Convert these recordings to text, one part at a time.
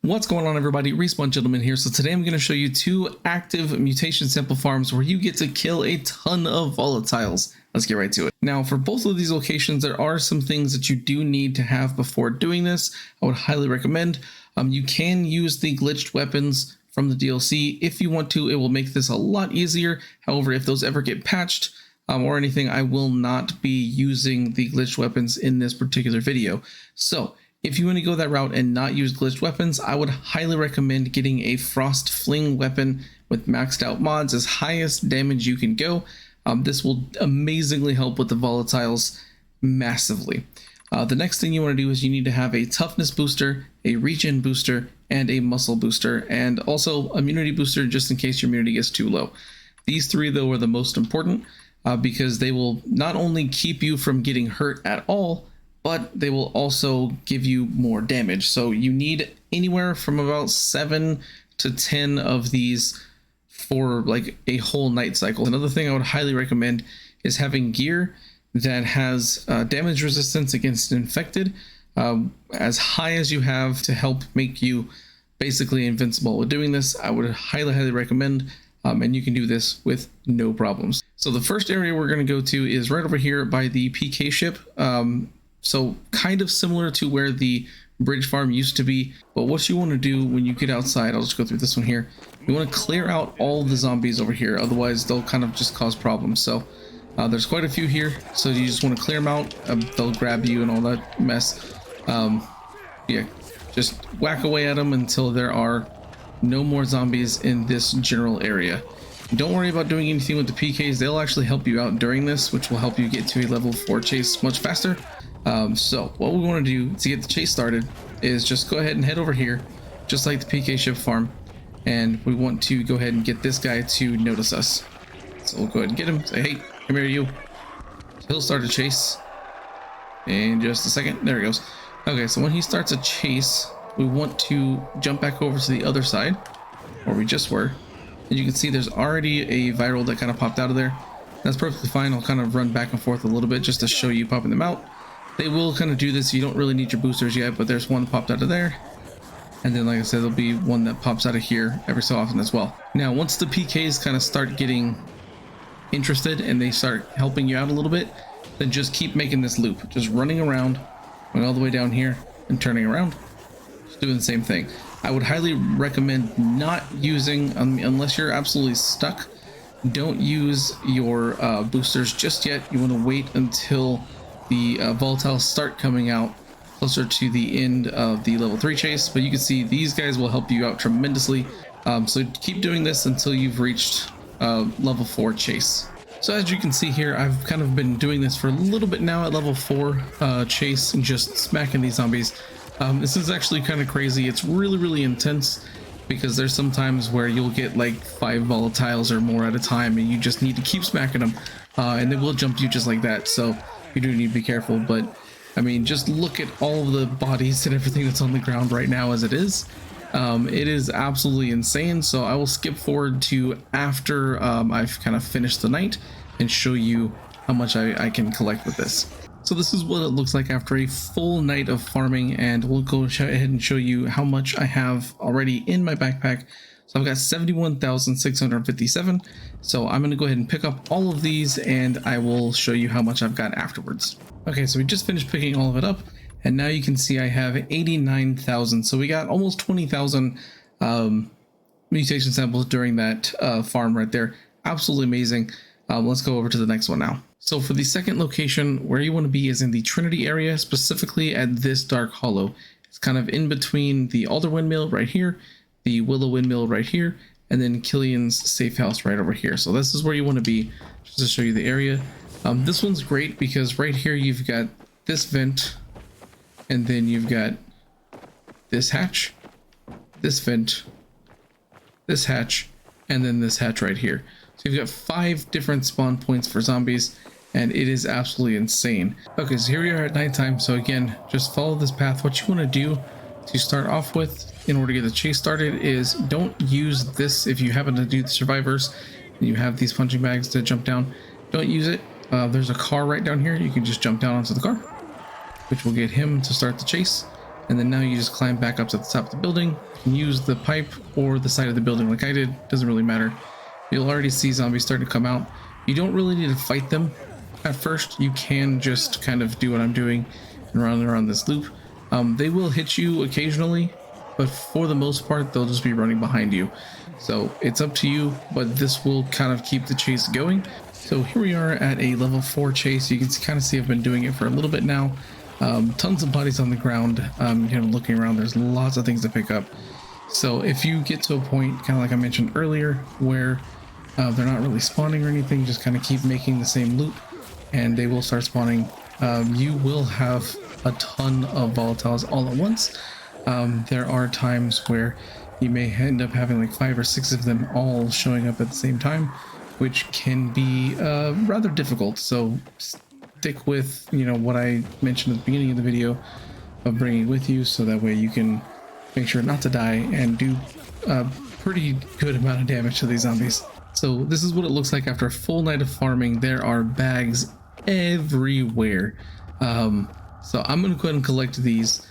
What's going on, everybody? Respawn Gentleman here. So today I'm going to show you two active mutation sample farms where you get to kill a ton of volatiles. Let's get right to it. Now, for both of these locations, there are some things that you do need to have before doing this. I would highly recommend. You can use the glitched weapons from the DLC if you want to. It will make this a lot easier. However, if those ever get patched or anything, I will not be using the glitched weapons in this particular video. So if you want to go that route and not use glitched weapons, I would highly recommend getting a Frost Fling weapon with maxed out mods as highest damage you can go. This will amazingly help with the volatiles massively. The next thing you want to do is you need to have a toughness booster, a regen booster, and a muscle booster, and also immunity booster just in case your immunity gets too low. These three, though, are the most important because they will not only keep you from getting hurt at all, but they will also give you more damage. So you need anywhere from about 7 to 10 of these for like a whole night cycle. Another thing I would highly recommend is having gear that has damage resistance against infected as high as you have to help make you basically invincible. With doing this, I would highly recommend, and you can do this with no problems. So the first area we're going to go to is right over here by the PK ship. So kind of similar to where the bridge farm used to be, but what you want to do when you get outside, I'll just go through this one here. You want to clear out all the zombies over here, otherwise they'll kind of just cause problems. So there's quite a few here, so you just want to clear them out. They'll grab you and all that mess. Yeah, just whack away at them until there are no more zombies in this general area. Don't worry about doing anything with the PKs. They'll actually help you out during this, which will help you get to a level 4 chase much faster. So what we want to do to get the chase started is just go ahead and head over here, just like the PK ship farm, and we want to go ahead and get this guy to notice us. So we'll go ahead and get him, say, hey, come here, you. So he'll start a chase in just a second. There he goes. Okay, so when he starts a chase, we want to jump back over to the other side where we just were, and you can see there's already a viral that kind of popped out of there. That's perfectly fine. I'll kind of run back and forth a little bit just to show you popping them out. They will kind of do this. You don't really need your boosters yet, but there's one that popped out of there. And then, like I said, there'll be one that pops out of here every so often as well. Now, once the PKs kind of start getting interested and they start helping you out a little bit, then just keep making this loop. Just running around, going all the way down here and turning around. Just doing the same thing. I would highly recommend not using, unless you're absolutely stuck, don't use your boosters just yet. You want to wait until the volatiles start coming out closer to the end of the level 3 chase, but you can see these guys will help you out tremendously. So keep doing this until you've reached level 4 chase. So as you can see here, I've kind of been doing this for a little bit now at level 4 chase and just smacking these zombies. This is actually kind of crazy. It's really intense because there's some times where you'll get like 5 volatiles or more at a time and you just need to keep smacking them and they will jump you just like that. So you do need to be careful, but I mean, just look at all of the bodies and everything that's on the ground right now as it is. It is absolutely insane. So I will skip forward to after I've kind of finished the night and show you how much I can collect with this. So this is what it looks like after a full night of farming, and we'll go ahead and show you how much I have already in my backpack. So I've got 71,657. So I'm going to go ahead and pick up all of these and I will show you how much I've got afterwards. Okay, so we just finished picking all of it up and now you can see I have 89,000. So we got almost 20,000 mutation samples during that farm right there. Absolutely amazing. Let's go over to the next one now. So for the second location, where you want to be is in the Trinity area, specifically at this dark hollow. It's kind of in between the Alder Windmill right here, the Willow Windmill right here, and then Killian's safe house right over here. So this is where you want to be, just to show you the area. This one's great because right here you've got this vent, and then you've got this hatch, this vent, this hatch, and then this hatch right here. So you've got 5 different spawn points for zombies, and it is absolutely insane. Okay, so here we are at nighttime. So again, just follow this path. What you want to do to start off with in order to get the chase started is don't use this if you happen to do the survivors and you have these punching bags to jump down. Don't use it. There's a car right down here. You can just jump down onto the car, which will get him to start the chase. and then now you just climb back up to the top of the building and use the pipe or the side of the building like I did. Doesn't really matter. You'll already see zombies starting to come out. You don't really need to fight them at first. You can just kind of do what I'm doing and run around this loop. They will hit you occasionally, but for the most part they'll just be running behind you. So it's up to you, but this will kind of keep the chase going. So here we are at a level 4 chase. You can kind of see I've been doing it for a little bit now. Tons of bodies on the ground. Looking around, there's lots of things to pick up. So if you get to a point, kind of like I mentioned earlier, where they're not really spawning or anything, just kind of keep making the same loop and they will start spawning. You will have a ton of volatiles all at once. There are times where you may end up having like 5 or 6 of them all showing up at the same time, which can be rather difficult. So stick with what I mentioned at the beginning of the video of bringing with you, so that way you can make sure not to die and do a pretty good amount of damage to these zombies. So this is what it looks like after a full night of farming. There are bags everywhere. So I'm going to go ahead and collect these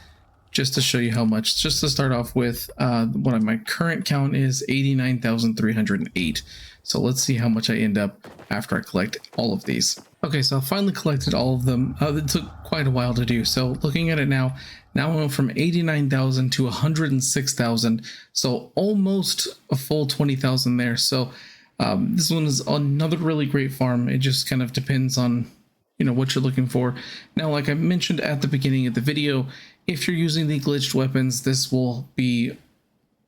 just to show you how much. Just to start off with, what my current count is 89,308. So let's see how much I end up after I collect all of these. Okay, so I finally collected all of them. It took quite a while to do. So looking at it now I went from 89,000 to 106,000. So almost a full 20,000 there. So this one is another really great farm. It just kind of depends on what you're looking for. Now, like I mentioned at the beginning of the video, if you're using the glitched weapons, this will be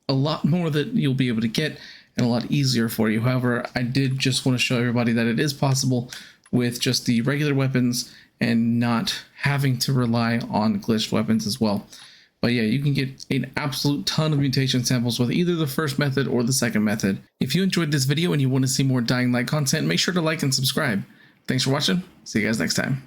a lot more that you'll be able to get and a lot easier for you. However, I did just want to show everybody that it is possible with just the regular weapons and not having to rely on glitched weapons as well. But yeah, you can get an absolute ton of mutation samples with either the first method or the second method. If you enjoyed this video and you want to see more Dying Light content, make sure to like and subscribe. Thanks for watching. See you guys next time.